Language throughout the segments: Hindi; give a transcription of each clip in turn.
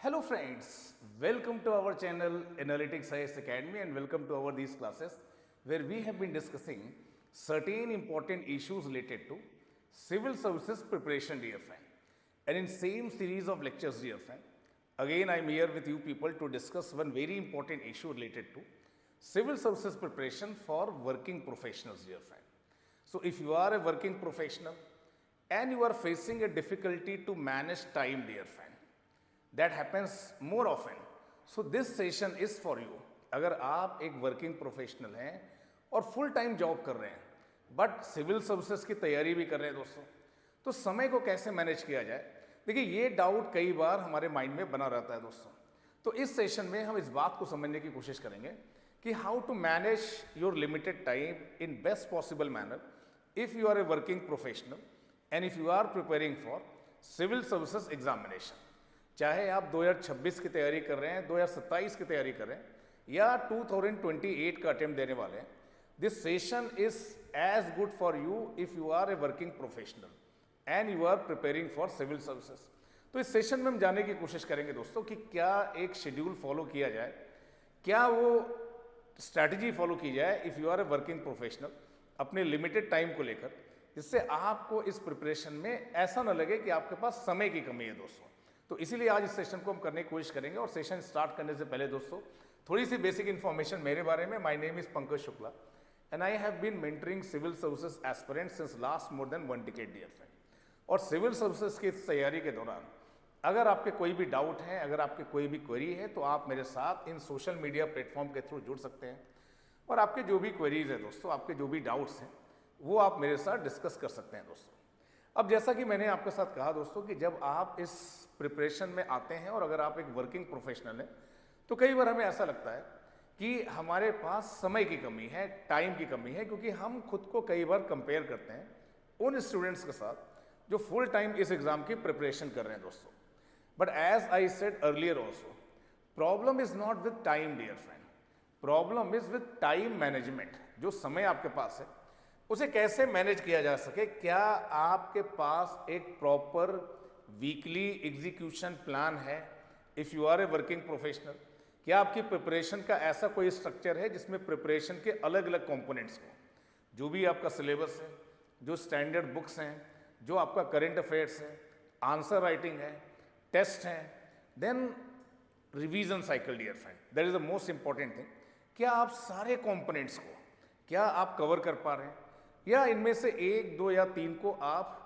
Hello friends, welcome to our channel Analytics IAS Academy and welcome to our these classes where we have been discussing certain important issues related to civil services preparation, dear friend. And in same series of lectures, dear friend, again I am here with you people to discuss one very important issue related to civil services preparation for working professionals, dear friend. So if you are a working professional and you are facing a difficulty to manage time, dear friend, that happens more often. So this session is for you. अगर आप एक वर्किंग प्रोफेशनल हैं और फुल टाइम जॉब कर रहे हैं बट सिविल सर्विसेज की तैयारी भी कर रहे हैं दोस्तों, तो समय को कैसे मैनेज किया जाए, देखिए ये डाउट कई बार हमारे माइंड में बना रहता है दोस्तों. तो इस सेशन में हम इस बात को समझने की कोशिश करेंगे कि how to manage your limited time in best possible manner if you are a working professional and if you are preparing for civil services examination. चाहे आप 2026 की तैयारी कर रहे हैं, 2027 की तैयारी कर रहे हैं या 2028 का अटेम्प्ट देने वाले हैं, this session is as good for you if you are a working professional and you are preparing for civil services. तो इस सेशन में हम जानने की कोशिश करेंगे दोस्तों कि क्या एक शेड्यूल फॉलो किया जाए, क्या वो स्ट्रैटेजी फॉलो की जाए if you are a working professional अपने लिमिटेड टाइम को लेकर, जिससे आपको इस प्रिपरेशन में ऐसा न लगे कि आपके पास समय की कमी है दोस्तों. तो इसीलिए आज इस सेशन को हम करने की कोशिश करेंगे. और सेशन स्टार्ट करने से पहले दोस्तों थोड़ी सी बेसिक इन्फॉर्मेशन मेरे बारे में. My name is Pankaj Shukla and I have been mentoring civil services aspirants since last more than 1 decade, dear friend. और सिविल सर्विसेज की तैयारी के दौरान अगर आपके कोई भी डाउट है, अगर आपके कोई भी क्वेरी है, तो आप मेरे साथ इन सोशल मीडिया प्लेटफॉर्म के थ्रू जुड़ सकते हैं और आपके जो भी क्वेरीज है दोस्तों, आपके जो भी डाउट्स हैं, वो आप मेरे साथ डिस्कस कर सकते हैं दोस्तों. अब जैसा कि मैंने आपके साथ कहा दोस्तों कि जब आप इस प्रिपरेशन में आते हैं और अगर आप एक वर्किंग प्रोफेशनल हैं, तो कई बार हमें ऐसा लगता है कि हमारे पास समय की कमी है, टाइम की कमी है, क्योंकि हम खुद को कई बार कंपेयर करते हैं उन स्टूडेंट्स के साथ जो फुल टाइम इस एग्ज़ाम की प्रिपरेशन कर रहे हैं दोस्तों. But as I said earlier also, problem is not with time, dear friend, problem is with time management. जो समय आपके पास है उसे कैसे मैनेज किया जा सके. क्या आपके पास एक प्रॉपर वीकली एग्जीक्यूशन प्लान है if you are a working professional? क्या आपकी प्रिपरेशन का ऐसा कोई स्ट्रक्चर है जिसमें प्रिपरेशन के अलग अलग कंपोनेंट्स हो, जो भी आपका सिलेबस है, जो स्टैंडर्ड बुक्स हैं, जो आपका करंट अफेयर्स है, आंसर राइटिंग है, टेस्ट हैं, then revision cycle, dear friend, that is the most important thing. क्या आप सारे कंपोनेंट्स को क्या आप कवर कर पा रहे हैं या इनमें से 1, 2 या 3 को आप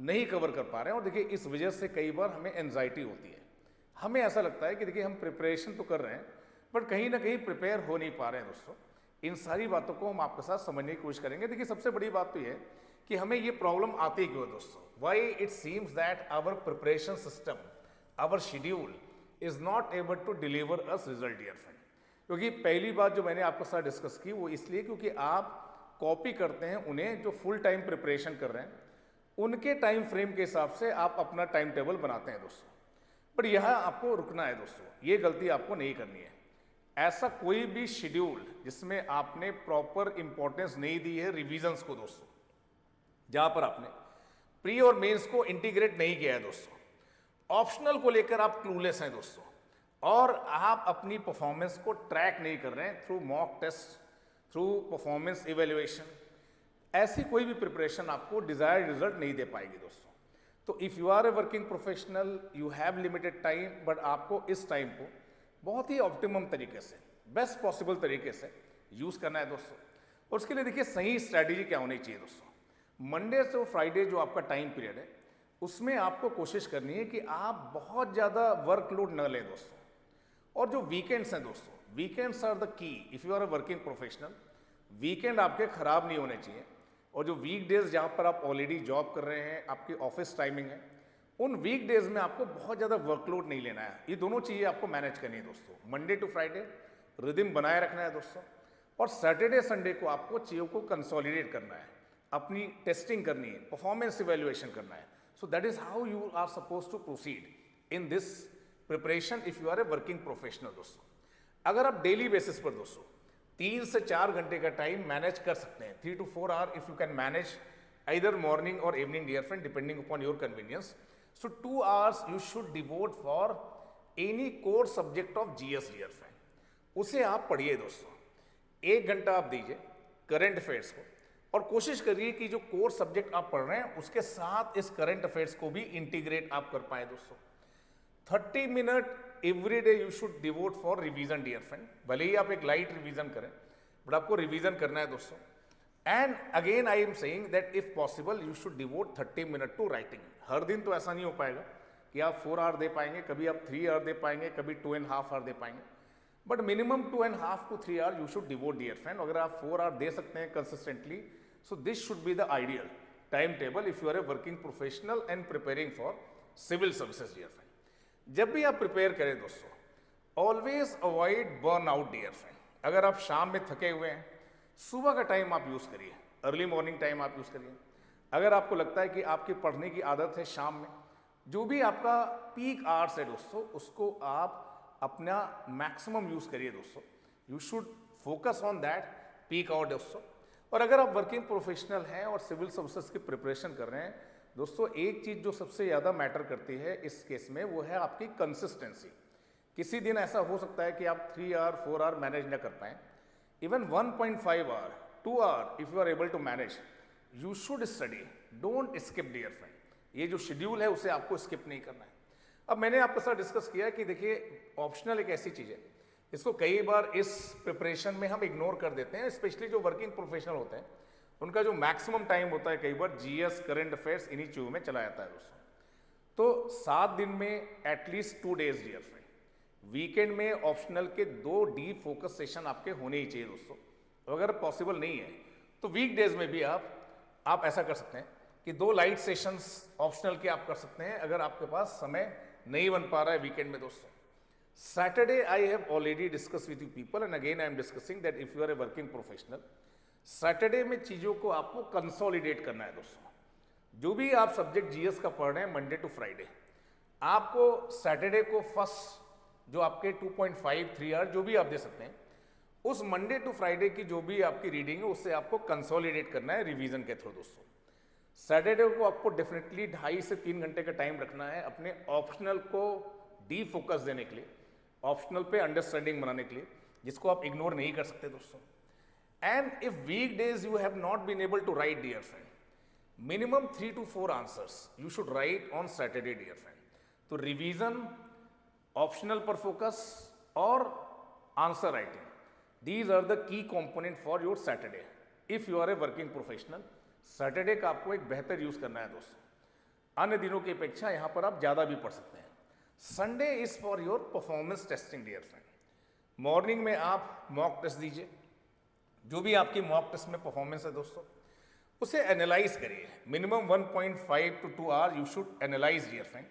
नहीं कवर कर पा रहे हैं? और देखिए इस वजह से कई बार हमें एंजाइटी होती है. हमें ऐसा लगता है कि देखिए हम प्रिपरेशन तो कर रहे हैं बट कहीं ना कहीं प्रिपेयर हो नहीं पा रहे हैं दोस्तों. इन सारी बातों को हम आपके साथ समझने की कोशिश करेंगे. देखिए सबसे बड़ी बात तो ये है कि हमें ये प्रॉब्लम आती क्यों है दोस्तों. Why it seems that our preparation system, our schedule is not able to deliver us result, dear friend. क्योंकि पहली बात जो मैंने आपके साथ डिस्कस की वो इसलिए क्योंकि आप कॉपी करते हैं उन्हें जो फुल टाइम प्रिपरेशन कर रहे हैं, उनके टाइम फ्रेम के हिसाब से आप अपना टाइम टेबल बनाते हैं दोस्तों. पर यहाँ आपको रुकना है दोस्तों, ये गलती आपको नहीं करनी है. ऐसा कोई भी शेड्यूल जिसमें आपने प्रॉपर इंपॉर्टेंस नहीं दी है रिविजन्स को दोस्तों, जहाँ पर आपने प्री और मेंस को इंटीग्रेट नहीं किया है दोस्तों, ऑप्शनल को लेकर आप क्लूलेस हैं दोस्तों, और आप अपनी परफॉर्मेंस को ट्रैक नहीं कर रहे हैं through mock test, through performance evaluation, ऐसी कोई भी प्रिपरेशन आपको डिजायर्ड रिजल्ट नहीं दे पाएगी दोस्तों. तो if you are a working professional, you have limited time, but आपको इस टाइम को बहुत ही ऑप्टिमम तरीके से, बेस्ट पॉसिबल तरीके से यूज़ करना है दोस्तों. और उसके लिए देखिए सही स्ट्रैटेजी क्या होनी चाहिए दोस्तों. मंडे से फ्राइडे जो आपका टाइम पीरियड है उसमें आपको कोशिश करनी है कि आप बहुत ज़्यादा वर्कलोड न लें दोस्तों. और जो वीकेंड्स हैं दोस्तों, weekends are the key if you are a working professional. Weekend आपके ख़राब नहीं होने चाहिए. और जो वीकडेज जहाँ पर आप ऑलरेडी जॉब कर रहे हैं, आपकी ऑफिस टाइमिंग है, उन वीकडेज में आपको बहुत ज़्यादा वर्कलोड नहीं लेना है. ये दोनों चीज़ें आपको मैनेज करनी है दोस्तों. मंडे टू फ्राइडे रिदम बनाए रखना है दोस्तों, और सैटरडे संडे को आपको चीज़ों को कंसोलिडेट करना है, अपनी टेस्टिंग करनी है, परफॉर्मेंस इवेल्युएशन करना है. So that is how you are suppose to proceed in this preparation if you are a working professional दोस्तों. अगर आप डेली बेसिस पर दोस्तों 3 से 4 घंटे का टाइम मैनेज कर सकते हैं, 3 to 4 hour if you can manage either morning or evening, dear friend, depending upon your convenience. So 2 hours you should devote for any core subject of GS dear friend, उसे आप पढ़िए दोस्तों। 1 घंटा आप दीजिए करंट अफेयर्स को, और कोशिश करिए कि जो कोर सब्जेक्ट आप पढ़ रहे हैं उसके साथ इस करंट अफेयर्स को भी इंटीग्रेट आप कर पाए दोस्तों। 30 minute every day you should devote for revision dear friend. भले ही आप एक लाइट रिवीजन करें, बट आपको रिवीजन करना है दोस्तों। And again I am saying that if possible you should devote 30 minute to writing. हर दिन तो ऐसा नहीं हो पाएगा कि आप 4 आवर दे पाएंगे, कभी आप 3 आवर दे पाएंगे, कभी 2.5 आवर दे पाएंगे, but minimum 2.5 to 3 hour you should devote dear friend. अगर आप 4 आवर दे सकते हैं consistently, so this should be the ideal time table if you are a working professional and preparing for civil services dear friend. जब भी आप प्रिपेयर करें दोस्तों, always avoid burn out dear friend. अगर आप शाम में थके हुए हैं, सुबह का टाइम आप यूज़ करिए, अर्ली मॉर्निंग टाइम आप यूज़ करिए। अगर आपको लगता है कि आपकी पढ़ने की आदत है शाम में, जो भी आपका पीक आवर्स है दोस्तों, उसको आप अपना मैक्सिमम यूज़ करिए दोस्तों। You should focus on that peak hour दोस्तों। और अगर आप वर्किंग प्रोफेशनल हैं और सिविल सर्विसेज की प्रिपरेशन कर रहे हैं दोस्तों, एक चीज़ जो सबसे ज़्यादा मैटर करती है इस केस में, वो है आपकी कंसिस्टेंसी। किसी दिन ऐसा हो सकता है कि आप 3 आवर 4 आवर मैनेज न कर पाएँ, even 1.5 hour 2 hour if you are able to manage, you should study, don't skip dear friend. ये जो शेड्यूल है उसे आपको स्किप नहीं करना है। अब मैंने आपके साथ डिस्कस किया कि देखिए ऑप्शनल एक ऐसी चीज़ है, इसको कई बार इस प्रिपरेशन में हम इग्नोर कर देते हैं, स्पेशली जो वर्किंग प्रोफेशनल होते हैं उनका जो मैक्सिमम टाइम होता है कई बार जीएस करंट अफेयर्स इन्हीं चीज़ों में चला जाता है दोस्तों। तो 7 दिन में at least 2 days dear friend, weekend में ऑप्शनल के 2 डीप फोकस सेशन आपके होने ही चाहिए दोस्तों। तो अगर पॉसिबल नहीं है तो वीक डेज में भी आप ऐसा कर सकते हैं कि 2 लाइट सेशंस ऑप्शनल के आप कर सकते हैं, अगर आपके पास समय नहीं बन पा रहा है वीकेंड में दोस्तों। Saturday I have already discuss with you people and again I am discussing that if you are a working professional, Saturday में चीज़ों को आपको कंसोलिडेट करना है दोस्तों। जो भी आप सब्जेक्ट जीएस का पढ़ रहे हैं मंडे टू फ्राइडे, आपको सैटरडे को फर्स्ट जो आपके 2.5 3 आवर जो भी आप दे सकते हैं, उस मंडे टू फ्राइडे की जो भी आपकी रीडिंग है उससे आपको कंसोलिडेट करना है रिवीजन के थ्रू दोस्तों। सैटरडे को आपको डेफिनेटली 2.5 से 3 घंटे का टाइम रखना है अपने ऑप्शनल को डीप फोकस देने के लिए, ऑप्शनल पे अंडरस्टैंडिंग बनाने के लिए, जिसको आप इग्नोर नहीं कर सकते दोस्तों। And if week days you have not been able to write dear friend, minimum 3 to 4 answers you should write on Saturday dear friend. तो रिवीजन, ऑप्शनल पर फोकस और answer writing, these are the key component for your Saturday. If you are a working professional, Saturday का आपको एक बेहतर यूज करना है दोस्तों। अन्य दिनों की अपेक्षा यहां पर आप ज्यादा भी पढ़ सकते हैं। Sunday is for your performance testing dear friend. Morning में आप मॉक टेस्ट दीजिए, जो भी आपकी मॉक टेस्ट में परफॉर्मेंस है दोस्तों उसे एनालाइज करिए। Minimum 1.5 to 2 hour you should analyse dear friend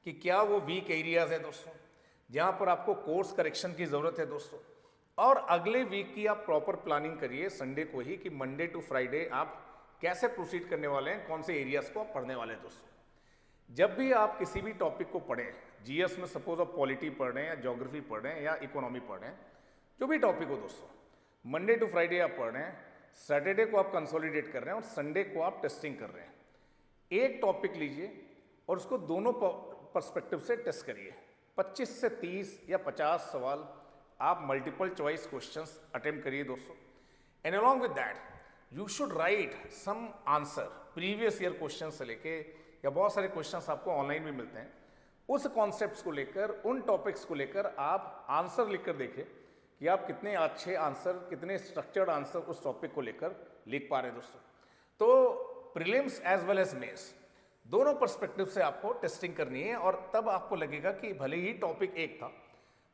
कि क्या वो वीक एरियाज है दोस्तों, जहां पर आपको कोर्स करेक्शन की जरूरत है दोस्तों। और अगले वीक की आप प्रॉपर प्लानिंग करिए संडे को ही कि मंडे टू फ्राइडे आप कैसे प्रोसीड करने वाले हैं, कौन से एरियाज को आप पढ़ने वाले हैं दोस्तों। जब भी आप किसी भी टॉपिक को पढ़ें, जीएस में सपोज आप पॉलिटी पढ़ रहे हैं या ज्योग्राफी पढ़ रहे हैं या इकोनॉमी पढ़ रहे हैं, जो भी टॉपिक हो दोस्तों, मंडे टू फ्राइडे आप पढ़ रहे हैं, सैटरडे को आप कंसोलिडेट कर रहे हैं और संडे को आप टेस्टिंग कर रहे हैं। एक टॉपिक लीजिए और उसको दोनों पर्सपेक्टिव से टेस्ट करिए। 25 से 30 या 50 सवाल आप मल्टीपल चॉइस क्वेश्चंस अटेम्प्ट करिए दोस्तों। And along with that you should write some answer previous year question से लेके, या बहुत सारे क्वेश्चंस आपको ऑनलाइन भी मिलते हैं, उस कॉन्सेप्ट्स को लेकर, उन टॉपिक्स को लेकर आप आंसर लिखकर देखिए कि आप कितने अच्छे आंसर, कितने स्ट्रक्चर्ड आंसर उस टॉपिक को लेकर लिख पा रहे हैं दोस्तों। तो prelims as well as mains दोनों पर्सपेक्टिव से आपको टेस्टिंग करनी है, और तब आपको लगेगा कि भले ही टॉपिक एक था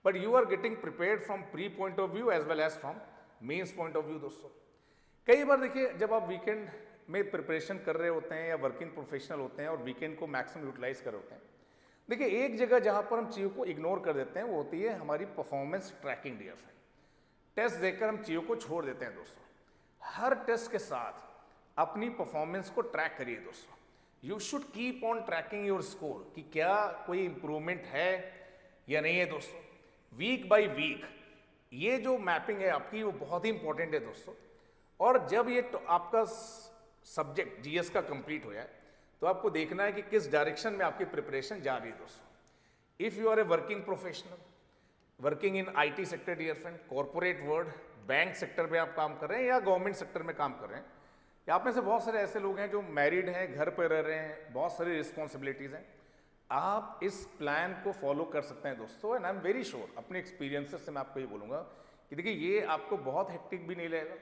but you are getting prepared from pre point of view as well as from mains point of view दोस्तों। कई बार देखिए जब आप वीकेंड में प्रिपरेशन कर रहे होते हैं या वर्किंग प्रोफेशनल होते हैं और वीकेंड को मैक्सिमम यूटिलाइज कर रहे होते हैं, देखिए एक जगह जहां पर हम चीज़ों को इग्नोर कर देते हैं वो होती है हमारी performance tracking dear friend. Test देकर हम चीज़ों को छोड़ देते हैं दोस्तों। हर टेस्ट के साथ अपनी परफॉर्मेंस को ट्रैक करिए दोस्तों। You should keep on tracking your score कि क्या कोई इंप्रूवमेंट है या नहीं है दोस्तों। वीक बाय वीक ये जो मैपिंग है आपकी वो बहुत ही इंपॉर्टेंट है दोस्तों। और जब ये आपका सब्जेक्ट जीएस का कंप्लीट हो जाए तो आपको देखना है कि किस डायरेक्शन में आपकी प्रिपरेशन जा रही है दोस्तों। If you are a working professional, working in IT sector dear friend, corporate world, bank sector में आप काम कर रहे हैं या गवर्नमेंट सेक्टर में काम कर रहे हैं, या आप में से बहुत सारे ऐसे लोग हैं जो मैरिड हैं, घर पर रह रहे हैं, बहुत सारी रिस्पॉन्सिबिलिटीज़ हैं, आप इस प्लान को फॉलो कर सकते हैं दोस्तों। And I am very sure, अपने एक्सपीरियंसेस से मैं आपको ये बोलूँगा कि देखिए ये आपको बहुत हेक्टिक भी नहीं लगेगा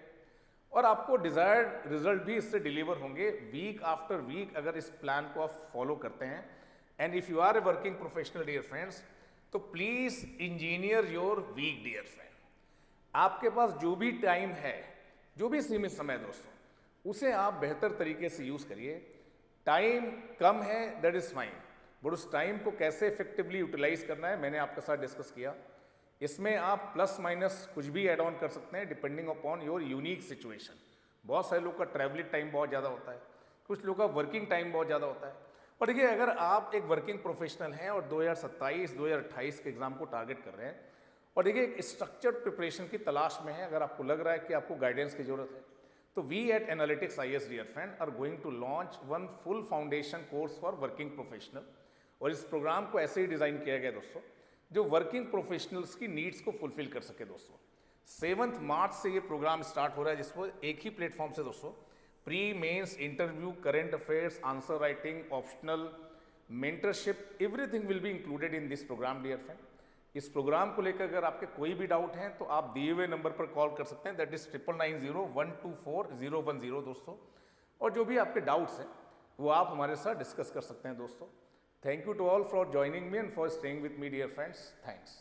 और आपको डिज़ायर्ड रिजल्ट भी इससे डिलीवर होंगे वीक आफ्टर वीक अगर इस प्लान को आप फॉलो करते हैं। And if you are a working professional dear friends, तो please engineer your week dear friend. आपके पास जो भी टाइम है, जो भी सीमित समय है दोस्तों, उसे आप बेहतर तरीके से यूज़ करिए। टाइम कम है, दैट इज़ फाइन, बट उस टाइम को कैसे इफेक्टिवली यूटिलाइज करना है मैंने आपके साथ डिस्कस किया। इसमें आप प्लस माइनस कुछ भी ऐड ऑन कर सकते हैं depending upon your unique situation. बहुत सारे लोग का ट्रैवलिंग टाइम बहुत ज़्यादा होता है, कुछ लोग का वर्किंग टाइम बहुत ज़्यादा होता है। और देखिए अगर आप एक वर्किंग प्रोफेशनल हैं और 2027-2028 के एग्ज़ाम को टारगेट कर रहे हैं और देखिए एक स्ट्रक्चर्ड प्रिपरेशन की तलाश में है, अगर आपको लग रहा है कि आपको गाइडेंस की ज़रूरत है, तो we at analytics IAS dear friend are going to launch one full foundation course for working professional. और इस प्रोग्राम को ऐसे ही डिज़ाइन किया गया दोस्तों जो वर्किंग प्रोफेशनल्स की नीड्स को फुलफिल कर सके दोस्तों। 7 मार्च से ये प्रोग्राम स्टार्ट हो रहा है, जिसको एक ही प्लेटफॉर्म से दोस्तों pre mains interview, current affairs, answer writing, optional, mentorship, everything will be included in this programme dear friend. इस प्रोग्राम को लेकर अगर आपके कोई भी डाउट हैं तो आप दिए हुए नंबर पर कॉल कर सकते हैं, दैट इज 9990124010 दोस्तों। और जो भी आपके डाउट्स हैं वो आप हमारे साथ डिस्कस कर सकते हैं दोस्तों। Thank you to all for joining me and for staying with me, dear friends. Thanks.